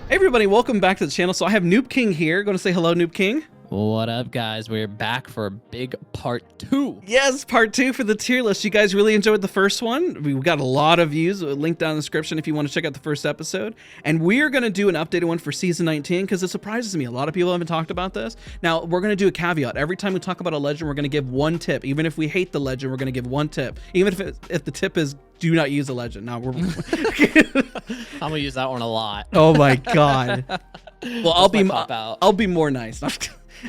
Hey everybody, welcome back to the channel. So I have Noob King here. Going to say hello, Noob King. What up, guys? We're back for a big part 2. Yes, part 2 for the tier list. You guys really enjoyed the first one. We got a lot of views. Link down in the description if you want to check out the first episode. And we are going to do an updated one for season 19 because it surprises me. A lot of people haven't talked about this. Now, we're going to do a caveat. Every time we talk about a legend, we're going to give one tip. Even if we hate the legend, we're going to give one tip. Even if the tip is do not use a legend. Now we're I'm gonna use that one a lot. Oh my god. Well, I'll be more nice. All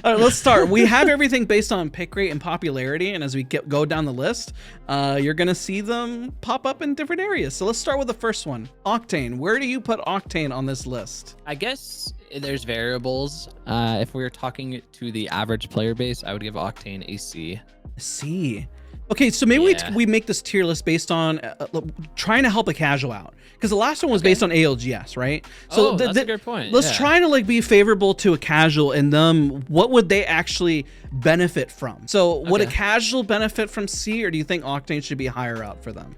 right, let's start. We have everything based on pick rate and popularity, and as we go down the list, you're gonna see them pop up in different areas. So let's start with the first one, Octane. Where do you put Octane on this list? I guess there's variables. If we were talking to the average player base, I would give Octane a C. C. Okay, so maybe we make this tier list based on trying to help a casual out, because the last one was based on ALGS, right? So that's a good point. Let's try to like be favorable to a casual, and them what would they actually benefit from? So would a casual benefit from C, or do you think Octane should be higher up for them?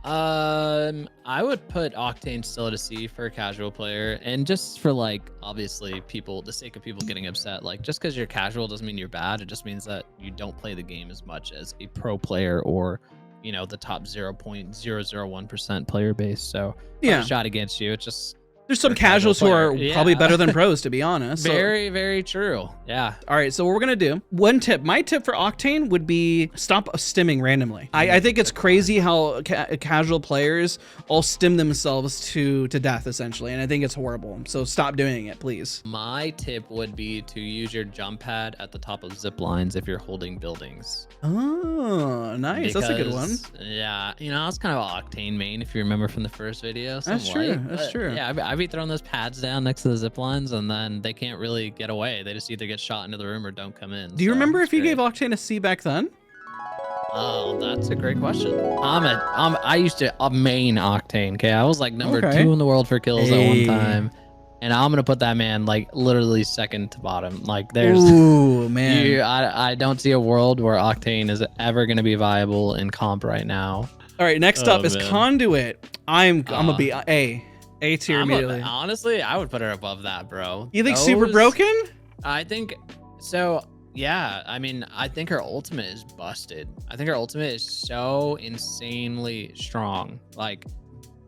I would put Octane still at a C for a casual player, and just for like obviously the sake of people getting upset, like just because you're casual doesn't mean you're bad. It just means that you don't play the game as much as a pro player or, you know, the top 0.001% player base. So yeah, shot against you. It's just there's some casuals who are probably better than pros, to be honest. Very, very true. Yeah. All right. So what we're going to do, one tip, my tip for Octane would be stop stimming randomly. I think it's crazy how casual players all stim themselves to death, essentially. And I think it's horrible. So stop doing it, please. My tip would be to use your jump pad at the top of zip lines if you're holding buildings. Oh, nice. That's a good one. Yeah. You know, I was kind of Octane main, if you remember from the first video. That's true. That's true. Yeah. I'd be throwing those pads down next to the zip lines, and then they can't really get away. They just either get shot into the room or don't come in. Do you remember if you gave Octane a C back then? Oh, that's a great question. I used to main Octane. Okay, I was like number 2 in the world for kills at one time, and I'm gonna put that man like literally second to bottom. Like there's, ooh man, I don't see a world where Octane is ever gonna be viable in comp right now. All right, next up is Conduit. I'm gonna be A tier immediately. Honestly, I would put her above that, bro. You think super broken? I think so. Yeah, I mean, I think her ultimate is busted. I think her ultimate is so insanely strong. Like,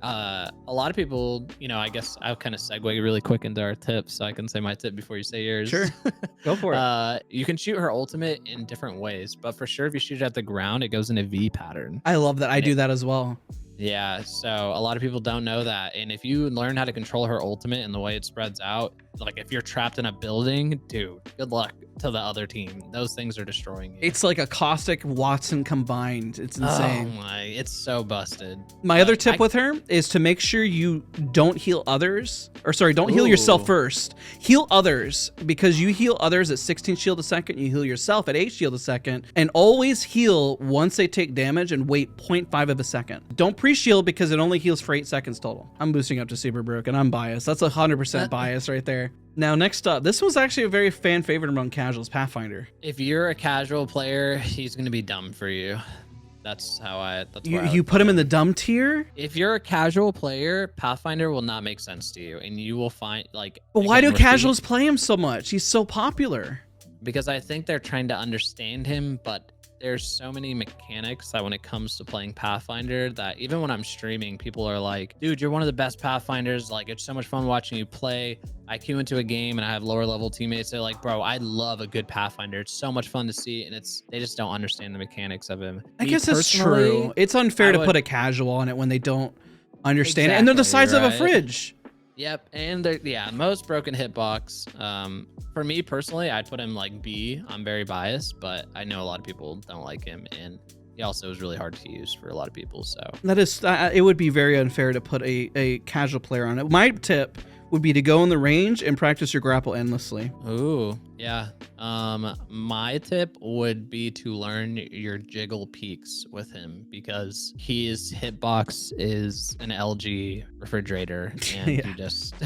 a lot of people, you know, I guess I'll kind of segue really quick into our tips, so I can say my tip before you say yours. Sure, go for it. You can shoot her ultimate in different ways, but for sure, if you shoot it at the ground, it goes in a V pattern. I love that. I do that as well. Yeah, so a lot of people don't know that, and if you learn how to control her ultimate and the way it spreads out, like if you're trapped in a building, dude, good luck to the other team. Those things are destroying you. It's like a Caustic Wattson combined. It's insane. Oh my, it's so busted. My other tip with her is to make sure you don't heal others, or sorry, don't heal yourself first. Heal others, because you heal others at 16 shield a second, you heal yourself at 8 shield a second, and always heal once they take damage and wait 0.5 of a second. Don't pre-shield because it only heals for 8 seconds total. I'm boosting up to super broken. I'm biased. That's 100% bias right there. Now, next up, this was actually a very fan favorite among casuals, Pathfinder. If you're a casual player, he's going to be dumb for you. That's how you put him in the dumb tier? If you're a casual player, Pathfinder will not make sense to you, and you will find like. But why do casuals play him so much? He's so popular. Because I think they're trying to understand him, but there's so many mechanics that when it comes to playing Pathfinder that even when I'm streaming, people are like, dude, you're one of the best Pathfinders. Like, it's so much fun watching you play. I queue into a game and I have lower level teammates. They're like, bro, I love a good Pathfinder. It's so much fun to see. And they just don't understand the mechanics of him. I guess that's true. It's unfair to put a casual on it when they don't understand it. And they're the size of a fridge. Yep, and most broken hitbox. For me personally, I'd put him like B. I'm very biased, but I know a lot of people don't like him, and he also is really hard to use for a lot of people. So that is, it would be very unfair to put a casual player on it. My tip would be to go in the range and practice your grapple endlessly. Ooh, yeah. My tip would be to learn your jiggle peaks with him, because his hitbox is an LG refrigerator, and you just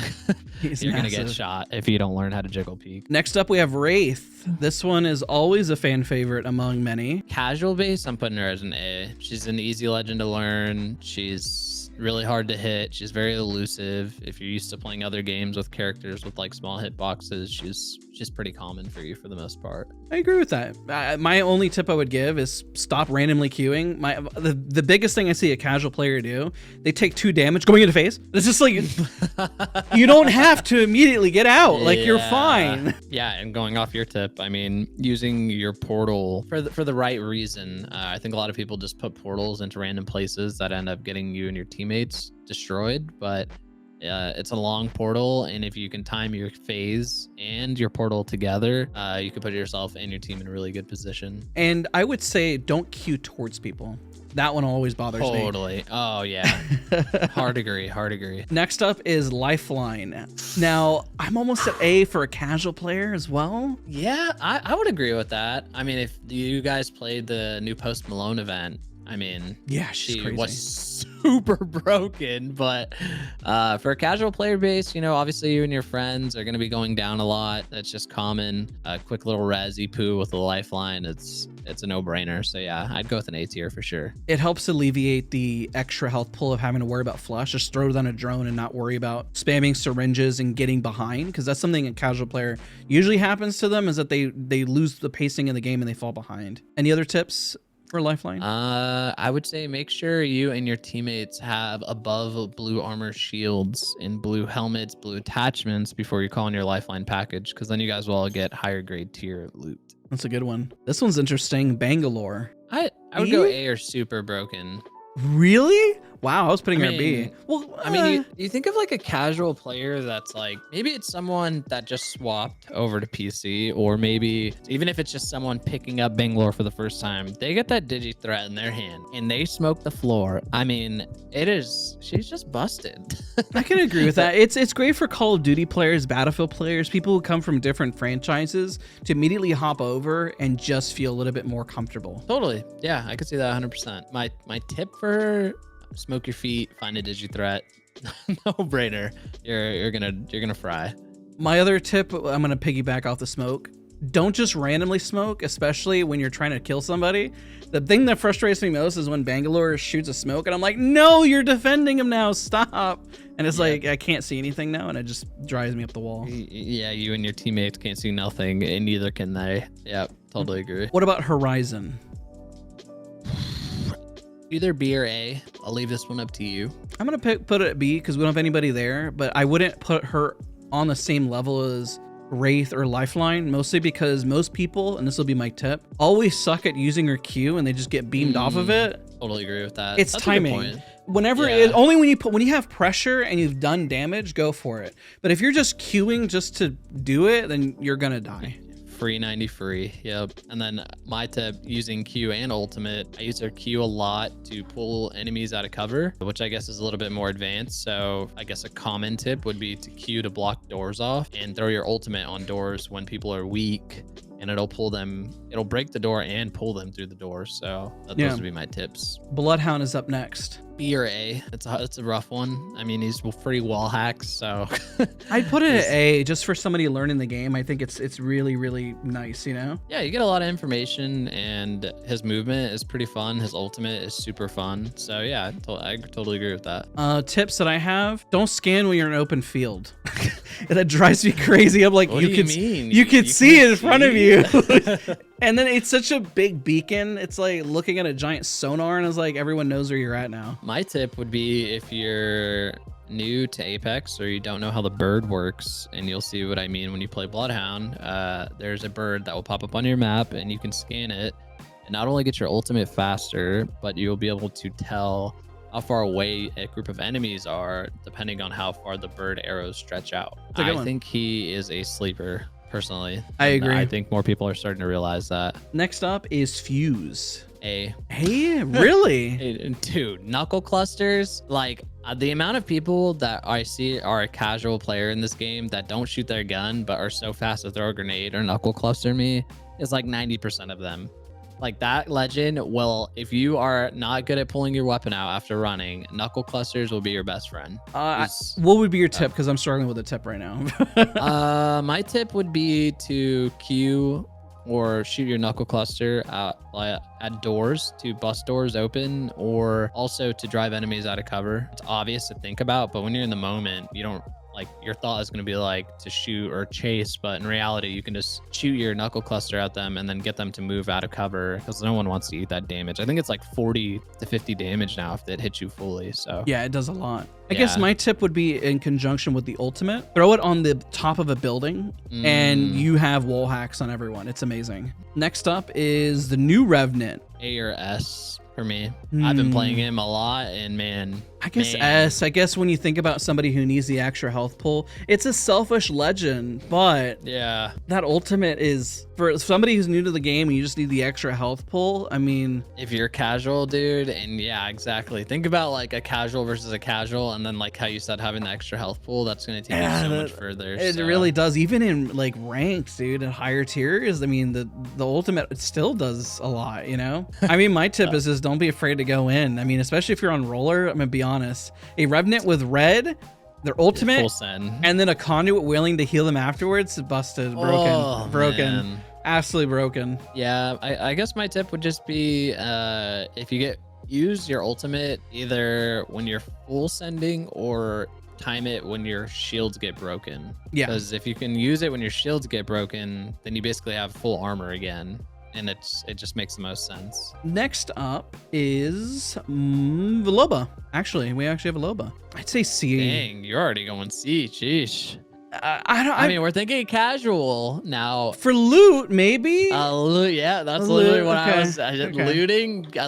you're gonna get shot if you don't learn how to jiggle peak. Next up, we have Wraith. This one is always a fan favorite among many. Casual base, I'm putting her as an A. She's an easy legend to learn. She's really hard to hit. She's very elusive. If you're used to playing other games with characters with like small hitboxes, she's pretty common for you for the most part. I agree with that. My only tip I would give is stop randomly queuing. The biggest thing I see a casual player do, they take 2 damage going into phase. It's just like, you don't have to immediately get out. Like, you're fine. Yeah, and going off your tip, I mean, using your portal for the right reason. I think a lot of people just put portals into random places that end up getting you and your teammates destroyed, but it's a long portal, and if you can time your phase and your portal together, you can put yourself and your team in a really good position. And I would say don't queue towards people. That one always bothers me. Totally. Oh, yeah. Hard agree. Next up is Lifeline. Now, I'm almost at A for a casual player as well. Yeah, I would agree with that. I mean, if you guys played the new Post Malone event, I mean, yeah, she was super broken, but for a casual player base, you know, obviously you and your friends are going to be going down a lot. That's just common. A quick little Razzie poo with a lifeline. It's a no-brainer. So yeah, I'd go with an A tier for sure. It helps alleviate the extra health pull of having to worry about flush. Just throw it on a drone and not worry about spamming syringes and getting behind, because that's something a casual player usually happens to them, is that they lose the pacing in the game and they fall behind. Any other tips for Lifeline? I would say make sure you and your teammates have above blue armor shields and blue helmets, blue attachments before you call in your Lifeline package, because then you guys will all get higher grade tier loot. That's a good one. This one's interesting. Bangalore. I would go A or super broken. Really? Wow, I was putting her at B. Well, I mean, you think of like a casual player that's like, maybe it's someone that just swapped over to PC, or maybe even if it's just someone picking up Bangalore for the first time, they get that digi threat in their hand and they smoke the floor. I mean, she's just busted. I can agree with that. It's great for Call of Duty players, Battlefield players, people who come from different franchises to immediately hop over and just feel a little bit more comfortable. Totally. Yeah, I could see that 100%. My tip for her: smoke your feet, find a digi threat. No brainer. You're gonna fry. My other tip, I'm gonna piggyback off the smoke. Don't just randomly smoke, especially when you're trying to kill somebody. The thing that frustrates me most is when Bangalore shoots a smoke and I'm like, no, you're defending him now, stop. And it's like, I can't see anything now, and it just drives me up the wall. Yeah, you and your teammates can't see nothing, and neither can they. Yeah, totally agree. What about Horizon? Either B or A. I'll leave this one up to you. I'm gonna put it at B because we don't have anybody there, but I wouldn't put her on the same level as Wraith or Lifeline, mostly because most people, and this will be my tip, always suck at using her Q and they just get beamed off of it. Totally agree with that. It's timing. Whenever only when you have pressure and you've done damage, go for it. But if you're just queuing just to do it, then you're gonna die. Free 90 free. Yep. And then my tip, using Q and ultimate, I use her Q a lot to pull enemies out of cover, which I guess is a little bit more advanced. So I guess a common tip would be to Q to block doors off and throw your ultimate on doors when people are weak, and it'll break the door and pull them through the door. So those would be my tips. Bloodhound is up next. B or A. It's a rough one. I mean, he's pretty wall hacks, so I'd put it at A just for somebody learning the game. I think it's really, really nice, you know? Yeah, you get a lot of information, and his movement is pretty fun. His ultimate is super fun. So yeah, I totally agree with that. Tips that I have: don't scan when you're in an open field. That drives me crazy. I'm like, you can see it in front of you. And then it's such a big beacon. It's like looking at a giant sonar, and it's like everyone knows where you're at now. My tip would be, if you're new to Apex or you don't know how the bird works, and you'll see what I mean when you play Bloodhound, there's a bird that will pop up on your map and you can scan it and not only get your ultimate faster, but you'll be able to tell how far away a group of enemies are depending on how far the bird arrows stretch out. I think he is a sleeper. Personally, I agree. I think more people are starting to realize that. Next up is Fuse. A. Hey, really? Dude, knuckle clusters. Like, the amount of people that I see are a casual player in this game that don't shoot their gun but are so fast to throw a grenade or knuckle cluster me is like 90% of them. Like, that legend will, if you are not good at pulling your weapon out after running, knuckle clusters will be your best friend. What would be your tip? Because I'm struggling with a tip right now. My tip would be to queue or shoot your knuckle cluster at doors to bust doors open, or also to drive enemies out of cover. It's obvious to think about, but when you're in the moment, you don't like, your thought is going to be like to shoot or chase, but in reality, you can just shoot your knuckle cluster at them and then get them to move out of cover, because no one wants to eat that damage. I think it's like 40 to 50 damage now if it hits you fully. So yeah, it does a lot. I guess my tip would be in conjunction with the ultimate. Throw it on the top of a building and you have wall hacks on everyone. It's amazing. Next up is the new Revenant. A or S for me. I've been playing him a lot, and man, I guess S. I guess when you think about somebody who needs the extra health pool, it's a selfish legend, but yeah, that ultimate is for somebody who's new to the game and you just need the extra health pool. I mean, if you're casual, dude, and yeah, exactly. Think about like a casual versus a casual, and then like how you said, having the extra health pool, that's going to take you so much further. It really does. Even in like ranks, dude, in higher tiers, I mean, the ultimate still does a lot, you know? I mean, my tip is just don't be afraid to go in. I mean, especially if you're on roller, I'm gonna be honest. A Revenant with red, their ultimate, and then a Conduit willing to heal them afterwards, busted, broken. Man. Absolutely broken. Yeah, I guess my tip would just be if you use your ultimate either when you're full sending or time it when your shields get broken. Yeah. Because if you can use it when your shields get broken, then you basically have full armor again. And it just makes the most sense. Next up is the Loba. Actually, we actually have a Loba. I'd say C. Dang, you're already going C. Sheesh. I mean, we're thinking casual now. For loot, maybe? Yeah, that's literally what I was.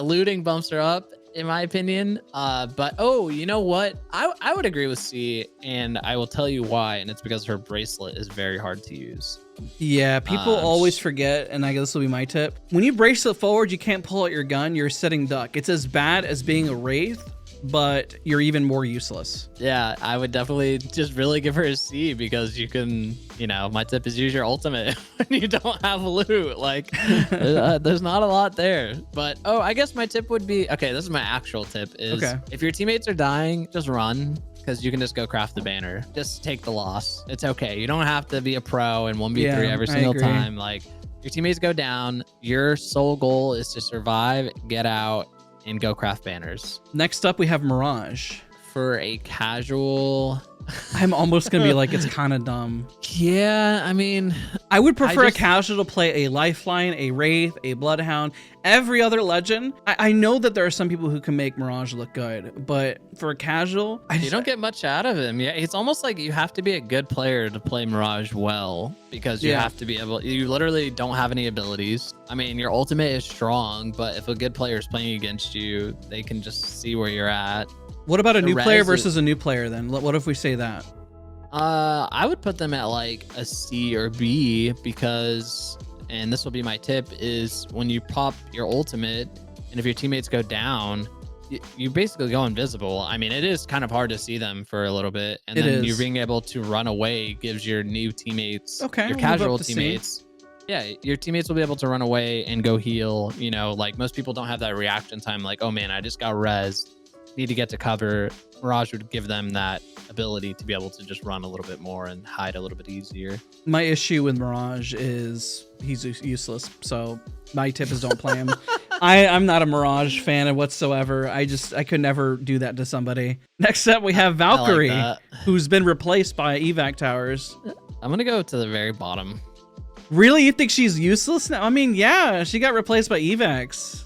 Looting bumps her up, in my opinion. But you know what? I would agree with C, and I will tell you why. And it's because her bracelet is very hard to use. Yeah, people always forget, and I guess this will be my tip. When you bracelet forward, you can't pull out your gun. You're sitting duck. It's as bad as being a Wraith, but you're even more useless. Yeah, I would definitely just really give her a C, because you can, my tip is use your ultimate when you don't have loot. Like, there's not a lot there. But, I guess my tip would be, okay, this is my actual tip, is if your teammates are dying, just run. Because you can just go craft the banner. Just take the loss. It's okay. You don't have to be a pro and 1v3 every single time. Like, your teammates go down. Your sole goal is to survive, get out, and go craft banners. Next up, we have Mirage. For a casual... I'm almost going to be like, it's kind of dumb. Yeah, I mean... I would prefer a casual to play a Lifeline, a Wraith, a Bloodhound, every other legend. I know that there are some people who can make Mirage look good, but for a casual... You don't get much out of him. Yeah, it's almost like you have to be a good player to play Mirage well, because you have to be able... You literally don't have any abilities. I mean, your ultimate is strong, but if a good player is playing against you, they can just see where you're at. What about a new player versus a new player then? What if we say that? I would put them at like a C or B, because, and this will be my tip, is when you pop your ultimate and if your teammates go down, you basically go invisible. I mean, it is kind of hard to see them for a little bit. And then you being able to run away gives your new teammates, your casual teammates, your teammates will be able to run away and go heal. Like most people don't have that reaction time. Like, oh man, I just got rezzed. Need to get to cover. Mirage would give them that ability to be able to just run a little bit more and hide a little bit easier. My issue with Mirage is he's useless, so my tip is don't play him. I'm not a Mirage fan whatsoever. I could never do that to somebody. Next up, we have Valkyrie, who's been replaced by evac towers. I'm gonna go to the very bottom. Really? You think she's useless now? I mean, yeah, she got replaced by evacs.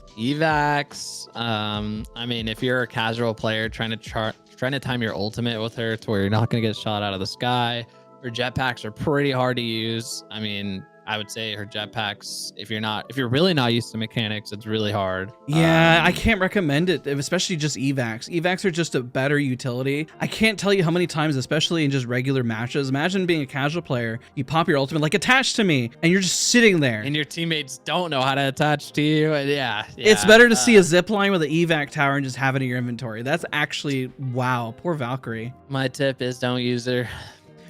I mean, if you're a casual player trying to time your ultimate with her to where you're not going to get shot out of the sky, her jetpacks are pretty hard to use. I mean, I would say her jetpacks, if you're really not used to mechanics, it's really hard. Yeah, I can't recommend it, especially just evacs. Evacs are just a better utility. I can't tell you how many times, especially in just regular matches. Imagine being a casual player, you pop your ultimate, like attach to me, and you're just sitting there. And your teammates don't know how to attach to you. Yeah. It's better to see a zip line with an evac tower and just have it in your inventory. That's actually, wow, poor Valkyrie. My tip is don't use her.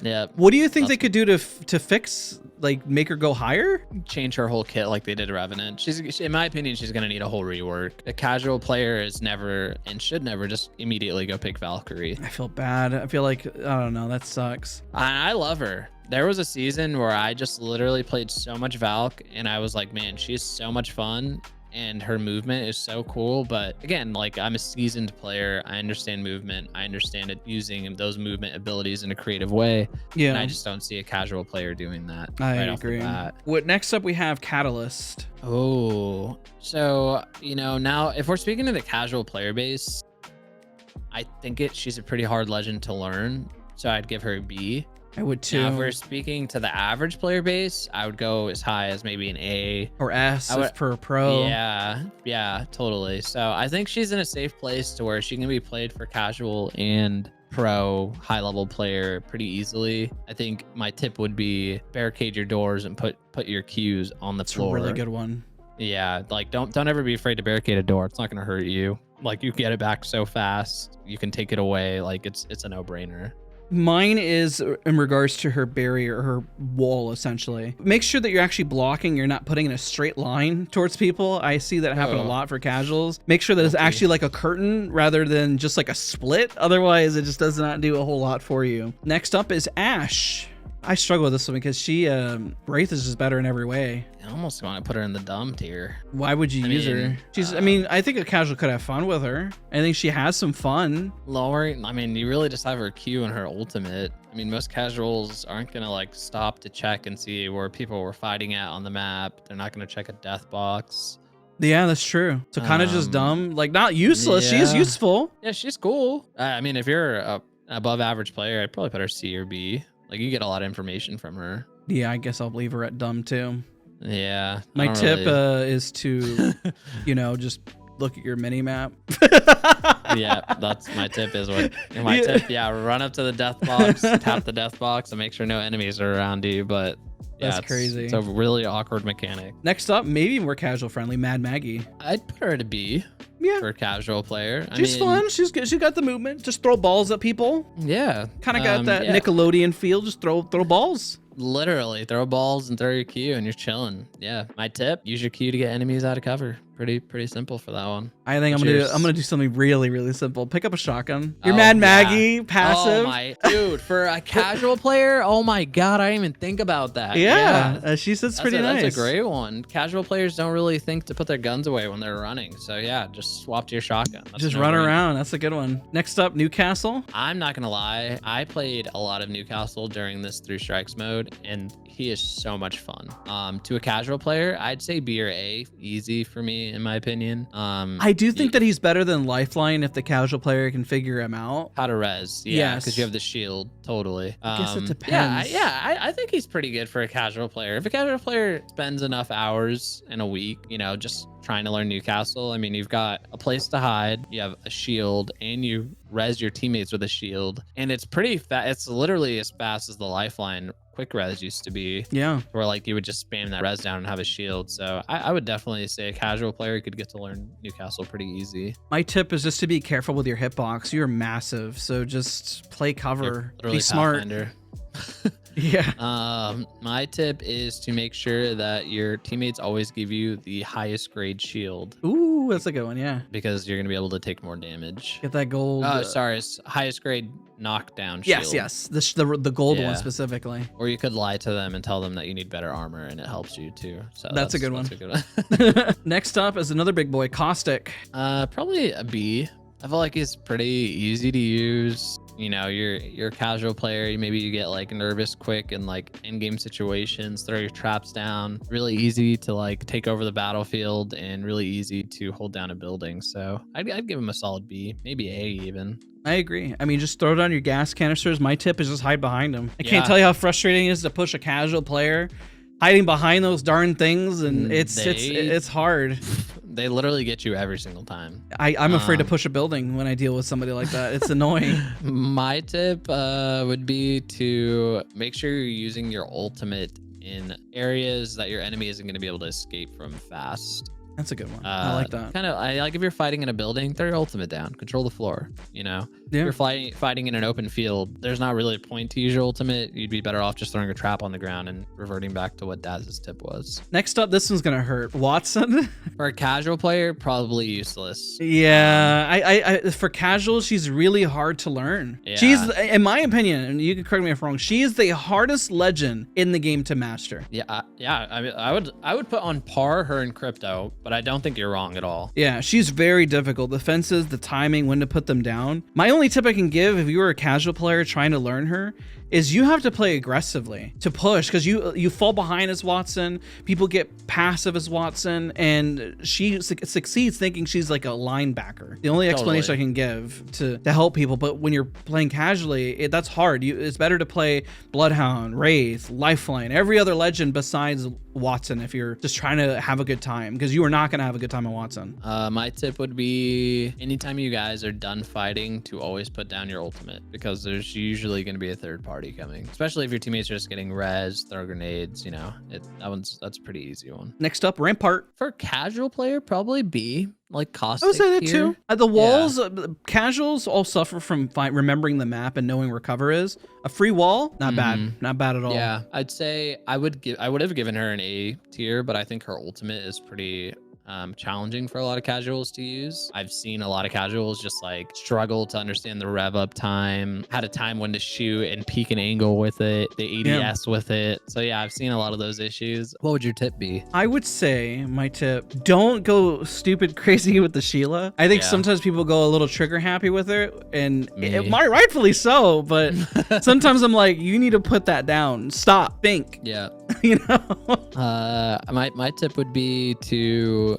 Yeah. What do you think they could do to fix, like, make her go higher? Change her whole kit like they did Revenant. In my opinion, she's going to need a whole rework. A casual player is never and should never just immediately go pick Valkyrie. I feel bad. I feel like, I don't know, that sucks. I love her. There was a season where I just literally played so much Valk and I was like, man, she's so much fun and her movement is so cool. But again, like I'm a seasoned player. I understand movement. I understand it using those movement abilities in a creative way. Yeah. And I just don't see a casual player doing that. I right agree. Off the bat. What next up we have Catalyst. Oh, so, you know, now if we're speaking to the casual player base, I think she's a pretty hard legend to learn. So I'd give her a B. I would too. Now, if we're speaking to the average player base, I would go as high as maybe an A or S for pro. Yeah, totally. So I think she's in a safe place to where she can be played for casual and pro high level player pretty easily. I think my tip would be barricade your doors and put your Qs on the floor. It's a really good one. Yeah, like don't ever be afraid to barricade a door. It's not gonna hurt you. Like you get it back so fast, you can take it away. Like it's a no-brainer. Mine is in regards to her barrier, her wall, essentially. Make sure that you're actually blocking. You're not putting in a straight line towards people. I see that happen a lot for casuals. Make sure that it's actually like a curtain rather than just like a split. Otherwise, it just does not do a whole lot for you. Next up is Ash. I struggle with this one because she, Wraith is just better in every way. I almost want to put her in the dumb tier. Why would you use her? She's, I mean, I think a casual could have fun with her. I think she has some fun. Lowering, I mean, you really just have her Q and her ultimate. I mean, most casuals aren't going to like stop to check and see where people were fighting at on the map. They're not going to check a death box. Yeah, that's true. So kind of just dumb, like not useless. Yeah. She is useful. Yeah, she's cool. I mean, if you're a above average player, I'd probably put her C or B. Like you get a lot of information from her. Yeah, I guess I'll leave her at dumb too. Yeah. My tip is to, you know, just look at your mini map. Yeah, that's my tip is what my tip. Yeah, run up to the death box, tap the death box and make sure no enemies are around you. But yeah, that's crazy. It's a really awkward mechanic. Next up, maybe more casual friendly, Mad Maggie. I'd put her at a B. Yeah. For a casual player. She's fun. She's good. She got the movement. Just throw balls at people. Yeah. Kind of got that Nickelodeon feel. Just throw balls. Literally throw balls and throw your Q and you're chilling. Yeah. My tip, use your Q to get enemies out of cover. Pretty simple for that one. I think I'm gonna do something really simple. Pick up a shotgun. You're Mad Maggie, passive. Oh my dude, for a casual player, oh my god, I didn't even think about that. Yeah. She sits pretty nice. That's a great one. Casual players don't really think to put their guns away when they're running. So yeah, just swap to your shotgun. Just run around. That's a good one. Next up, Newcastle. I'm not gonna lie, I played a lot of Newcastle during this 3 strikes mode, and he is so much fun. To a casual player, I'd say B or A, easy for me in my opinion. I do think that he's better than Lifeline if the casual player can figure him out. How to res, yeah, because you have the shield, totally. I guess it depends. I think he's pretty good for a casual player. If a casual player spends enough hours in a week, you know, just trying to learn Newcastle, I mean, you've got a place to hide, you have a shield, and you res your teammates with a shield, and it's pretty fast. It's literally as fast as the Lifeline quick res used to be. Yeah. Where like you would just spam that res down and have a shield. So I would definitely say a casual player could get to learn Newcastle pretty easy. My tip is just to be careful with your hitbox. You're massive, so just play cover. Be smart. Yeah. My tip is to make sure that your teammates always give you the highest grade shield. Ooh, that's a good one. Yeah. Because you're gonna be able to take more damage. Get that gold. Sorry, it's highest grade knockdown shield. Yes. The gold one specifically. Or you could lie to them and tell them that you need better armor, and it helps you too. So that's a good one. That's a good one. Next up is another big boy, Caustic. Probably a B. I feel like he's pretty easy to use. You know, you're a casual player. Maybe you get like nervous quick in like in-game situations, throw your traps down. Really easy to like take over the battlefield and really easy to hold down a building. So I'd give him a solid B, maybe A even. I agree. I mean, just throw down your gas canisters. My tip is just hide behind them. I can't tell you how frustrating it is to push a casual player hiding behind those darn things, and it's hard. They literally get you every single time. I'm afraid to push a building when I deal with somebody like that. It's annoying. My tip would be to make sure you're using your ultimate in areas that your enemy isn't going to be able to escape from fast. That's a good one. I like that. Kind of, I like if you're fighting in a building, throw your ultimate down, control the floor. You know, Yeah. if you're fighting in an open field, there's not really a point to use your ultimate. You'd be better off just throwing a trap on the ground and reverting back to what Daz's tip was. Next up, this one's gonna hurt. Wattson. For a casual player, probably useless. Yeah, I for casual, she's really hard to learn. Yeah. She's, in my opinion, and you can correct me if I'm wrong, she is the hardest legend in the game to master. Yeah, I mean, I would put on par her in crypto, but I don't think you're wrong at all. Yeah, she's very difficult. The fences, the timing, when to put them down. My only tip I can give if you were a casual player trying to learn her is you have to play aggressively to push, because you fall behind as Wattson, people get passive as Wattson, and she succeeds thinking she's like a linebacker. The only explanation I can give to help people, but when you're playing casually, that's hard. It's better to play Bloodhound, Wraith, Lifeline, every other legend besides Wattson if you're just trying to have a good time, because you are not going to have a good time on Wattson. My tip would be anytime you guys are done fighting to always put down your ultimate, because there's usually going to be a third party coming, especially if your teammates are just getting res, throw grenades, you know, that's a pretty easy one. Next up, Rampart. For a casual player, probably B, like Caustic. I would say that here. too. The walls, casuals all suffer from remembering the map and knowing where cover is. A free wall, not bad, not bad at all. Yeah, I'd say I would have given her an A tier, but I think her ultimate is pretty challenging for a lot of casuals to use. I've seen a lot of casuals just like struggle to understand the rev up time, how to time when to shoot and peak an angle with it, the ADS with it. So yeah, I've seen a lot of those issues. What would your tip be? I would say my tip, don't go stupid crazy with the Sheila. I think sometimes people go a little trigger happy with her, and it might rightfully so, but sometimes I'm like, you need to put that down. Stop, think. Yeah. You know? My tip would be to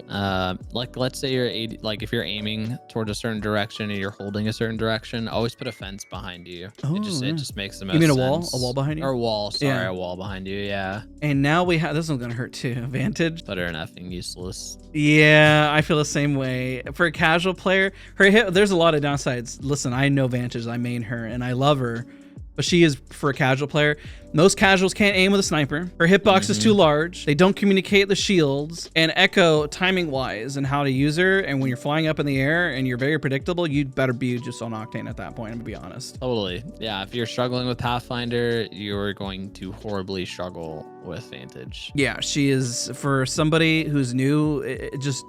like, let's say if you're aiming towards a certain direction and you're holding a certain direction, always put a fence behind you. It just makes the most sense. You mean a wall behind you? Or a wall, sorry, a wall behind you. Yeah. And now we have, this one's gonna hurt too, Vantage. Put her in effing useless. Yeah, I feel the same way. For a casual player, her hit, there's a lot of downsides. Listen, I know Vantage, I main her and I love her, but she is, for a casual player, most casuals can't aim with a sniper. Her hitbox is too large. They don't communicate the shields. And Echo, timing wise and how to use her, and when you're flying up in the air and you're very predictable, you'd better be just on Octane at that point, I'm gonna be honest. Totally. Yeah, if you're struggling with Pathfinder, you're going to horribly struggle with Vantage. Yeah, she is, for somebody who's new,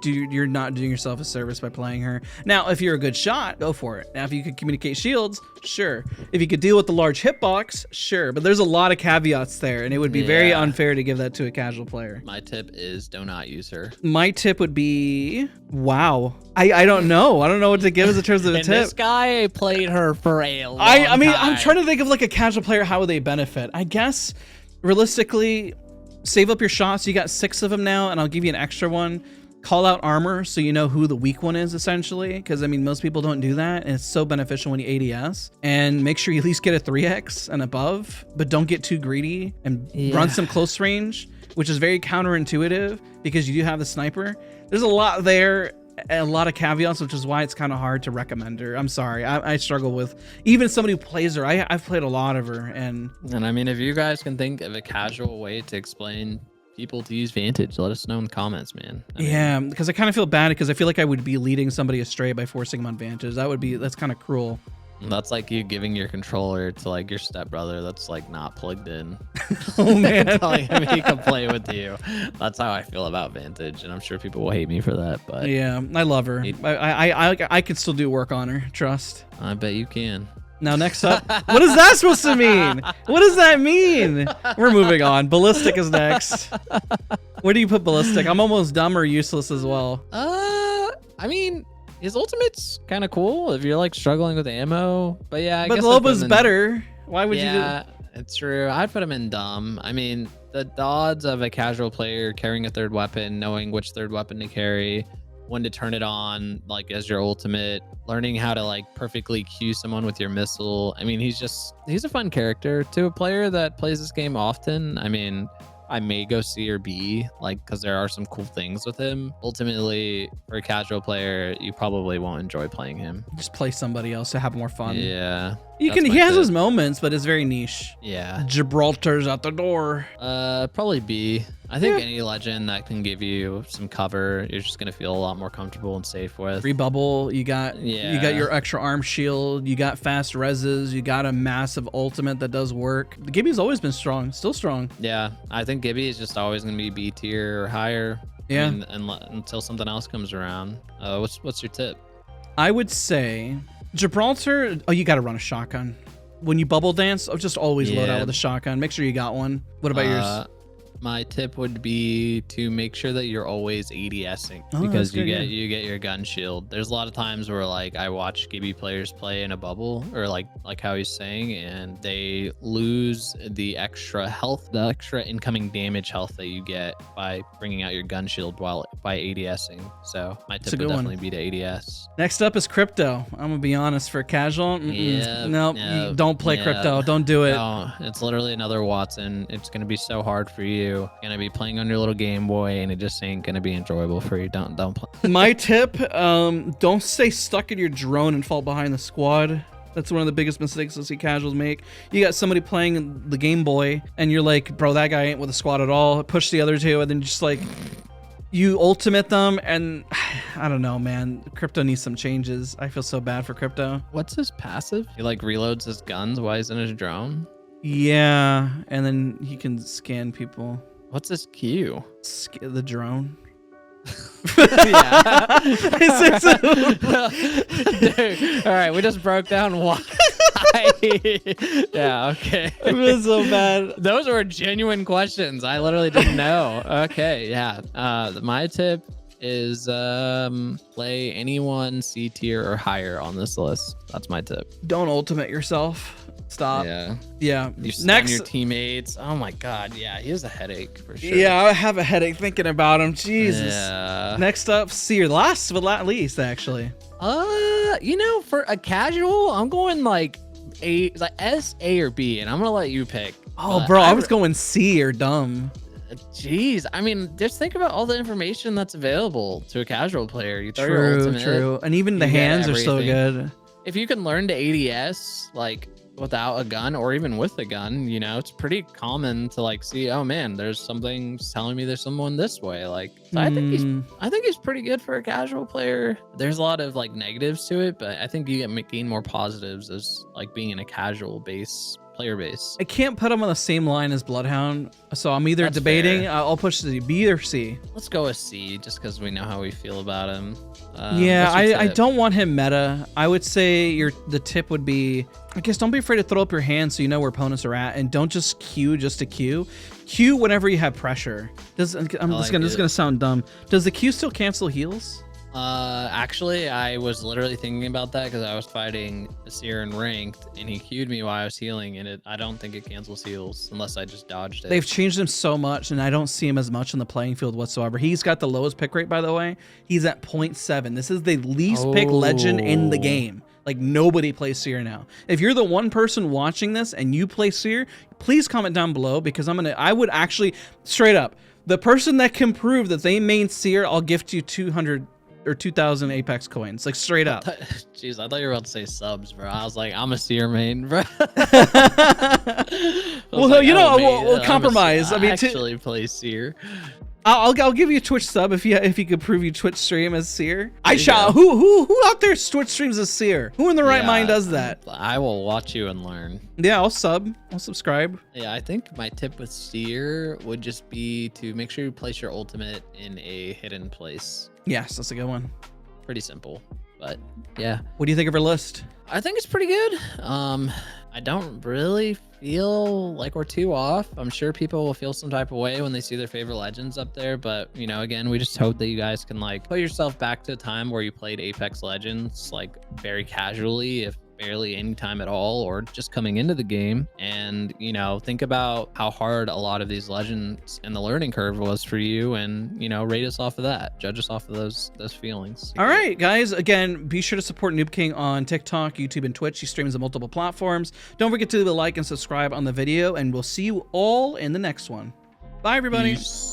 you're not doing yourself a service by playing her. Now, if you're a good shot, go for it. Now, if you could communicate shields, sure. If you could deal with the large hitbox, sure. But there's a lot of caveats there, and it would be very unfair to give that to a casual player. My tip is do not use her. My tip would be, wow. I don't know. I don't know what to give as in terms of a tip. This guy played her for a long I mean, time. I'm trying to think of like a casual player, how would they benefit? I guess, realistically, save up your shots. You got 6 of them now, and I'll give you an extra one. Call out armor so you know who the weak one is, essentially, because I mean most people don't do that, and it's so beneficial when you ADS. And make sure you at least get a 3x and above, but don't get too greedy, and run some close range, which is very counterintuitive because you do have the sniper. There's a lot there, a lot of caveats, which is why it's kind of hard to recommend her. I'm sorry, I struggle with even somebody who plays her. I've played a lot of her, and I mean, if you guys can think of a casual way to explain people to use Vantage, let us know in the comments, man. Yeah, because I kind of feel bad because I feel like I would be leading somebody astray by forcing them on Vantage. That's kind of cruel. That's like you giving your controller to like your stepbrother that's like not plugged in. Oh man. Telling him he can play with you. That's how I feel about Vantage, and I'm sure people will hate me for that, but yeah, I love her. I can still do work on her, trust. I bet you can. Now, next up, what is that supposed to mean? What does that mean? We're moving on. Ballistic is next. Where do you put Ballistic? I'm almost dumb or useless as well. I mean, his ultimate's kind of cool if you're like struggling with ammo. But yeah, I guess Loba's better. Why would you do that? Yeah, it's true. I'd put him in dumb. I mean, the odds of a casual player carrying a third weapon, knowing which third weapon to carry, when to turn it on, like as your ultimate, learning how to like perfectly cue someone with your missile. I mean, he's a fun character to a player that plays this game often. I mean, I may go C or B, like, because there are some cool things with him. Ultimately, for a casual player, you probably won't enjoy playing him. Just play somebody else to have more fun. Yeah. He has his moments, but it's very niche. Yeah. Gibraltar's out the door. Probably B. I think any legend that can give you some cover, you're just gonna feel a lot more comfortable and safe with. Free bubble, you got your extra arm shield, you got fast reses, you got a massive ultimate that does work. Gibby's always been strong, still strong. Yeah, I think Gibby is just always gonna be B tier or higher. Yeah. I mean, until something else comes around. What's your tip? I would say Gibraltar. Oh, you got to run a shotgun when you bubble dance. Just always load out with a shotgun. Make sure you got one. What about yours? My tip would be to make sure that you're always ADSing because you get your gun shield. There's a lot of times where like I watch Gibby players play in a bubble or like how he's saying, and they lose the extra health, the extra incoming damage health that you get by bringing out your gun shield by ADSing. So my tip would definitely be to ADS. Next up is crypto. I'm gonna be honest, for casual, no, don't play crypto. Don't do it. No, it's literally another Wattson. It's gonna be so hard for you. Gonna be playing on your little Game Boy, and it just ain't gonna be enjoyable for you. Don't play. My tip: don't stay stuck in your drone and fall behind the squad. That's one of the biggest mistakes I see casuals make. You got somebody playing the Game Boy, and you're like, bro, that guy ain't with the squad at all. Push the other two, and then just like you ultimate them, and I don't know, man. Crypto needs some changes. I feel so bad for crypto. What's his passive? He like reloads his guns while he's in his drone. Yeah, and then he can scan people. What's his Q? The drone. Yeah. Dude, all right, we just broke down why. Yeah, okay. It was so bad. Those were genuine questions. I literally didn't know. Okay, yeah. My tip is play anyone C tier or higher on this list. That's my tip. Don't ultimate yourself. Stop. Yeah. You stun your teammates. Oh my god. Yeah, he has a headache for sure. Yeah, I have a headache thinking about him. Jesus. Yeah. Next up, Seer. Last but not least, actually. For a casual, I'm going like S, A, or B, and I'm gonna let you pick. Oh, bro, I was going C or dumb. Jeez, I mean, just think about all the information that's available to a casual player. You throw your ultimate. True. And even the hands are so good. If you can learn to ADS, like without a gun or even with a gun, it's pretty common to like see, oh man, there's something telling me there's someone this way. Like, so I think he's pretty good for a casual player. There's a lot of like negatives to it, but I think you gain more positives as like being in a casual player base. I can't put him on the same line as Bloodhound, so I'm either debating. I'll push the B or C. Let's go with C, just because we know how we feel about him. I don't want him meta. I would say the tip would be, I guess, don't be afraid to throw up your hands so you know where opponents are at, and don't just Q just to Q. Q whenever you have pressure. This is gonna sound dumb. Does the Q still cancel heals? Actually, I was literally thinking about that because I was fighting a Seer in ranked, and he queued me while I was healing, and I don't think it cancels heals unless I just dodged it. They've changed him so much, and I don't see him as much on the playing field whatsoever. He's got the lowest pick rate, by the way. He's at 0.7. This is the least pick legend in the game. Like, nobody plays Seer now. If you're the one person watching this and you play Seer, please comment down below, because I would actually, straight up, the person that can prove that they main Seer, I'll gift you 200 or 2,000 Apex coins, like straight up. Jeez, I thought you were about to say subs, bro. I was like, I'm a Seer main, bro. We'll compromise. I actually play Seer. I'll give you a Twitch sub if you could prove you Twitch stream as Seer. Who out there Twitch streams as Seer? Who in the right mind does that? I will watch you and learn. Yeah, I'll subscribe. Yeah, I think my tip with Seer would just be to make sure you place your ultimate in a hidden place. Yes, that's a good one. Pretty simple, but yeah. What do you think of her list? I think it's pretty good. I don't really feel like we're too off. I'm sure people will feel some type of way when they see their favorite legends up there, but again, we just hope that you guys can like put yourself back to a time where you played Apex Legends like very casually, if barely any time at all, or just coming into the game, and think about how hard a lot of these legends and the learning curve was for you, and rate us off of that, judge us off of those feelings. All right, guys, again, be sure to support Noob King on TikTok, YouTube, and Twitch. He streams on multiple platforms. Don't forget to leave a like and subscribe on the video, and we'll see you all in the next one. Bye, everybody. Peace.